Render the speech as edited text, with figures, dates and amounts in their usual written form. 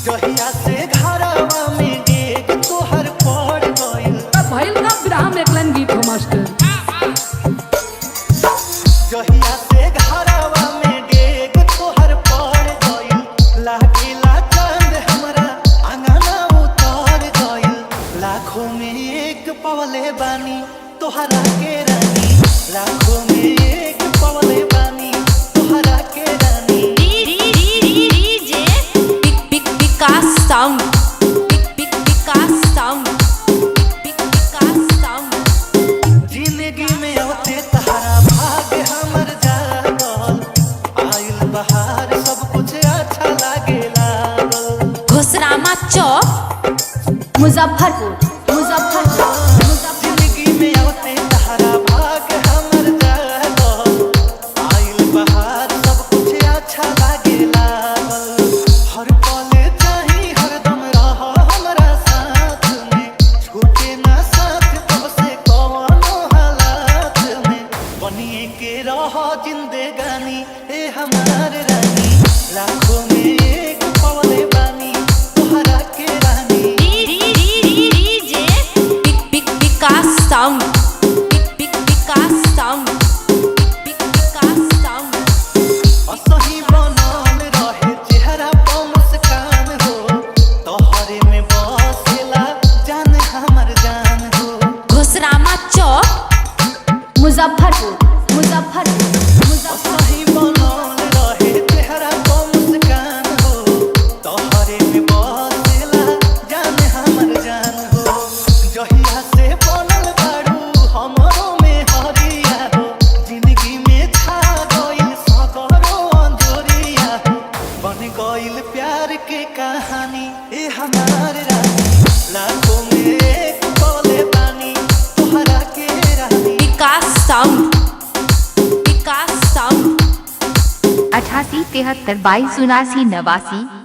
जहिया से घरवा में डेग तोहर पड़ गइल भइल का विराह में एकलन गीत हो मास्टर। जहिया से घरवा में डेग तोहर पड़ गइल लागेला चांद हमरा आंगना उतर गइल लाखों में एक पवले बानी तोहरा के रानी लाखों में एक पवले बानी तोहरा के रानी डीजे विकास साउंड विकास साउंड विकास साउंड। जिंदगी में होते तहरा भाग्य हमर जागल आइल बहार सब कुछ अच्छा लागे लागल घोसरामा चौक मुजफ्फरपुर जिंदगी में होते तहरा भाग्य हमर जागल आइल बहार सब कुछ अच्छा लागे लागल हर पल चाही हरदम रह हमरा साथ में छूटे ना साथ तब से कौनो हालात में बनिए के रह जिंदगानी ए हमार रानी लाखों में एक पवले बानी तोहरा के रानी डीजे विकास साउंड विकास साउंड विकास साउंड। असही बनल रहे चेहरा पर मुस्कान हो तोहरे में बसेला जान हमर जान हो घोसरामा चौक मुजफ्फरपुर असही बनल रहे चेहरा पर मुस्कान हो तोहरे में बसेला जान हमर जान हो जहिया से बनल बाड़ू हमरो में हरिया हो जिंदगी में छा गइल सगरो अंजोरिया हो बन गइल प्यार के कहानी ए हमार रानी लाखों में एक पवले बानी तोहरा के रानी विकास साउंड विकास साउंड। 88 73 22 79 89।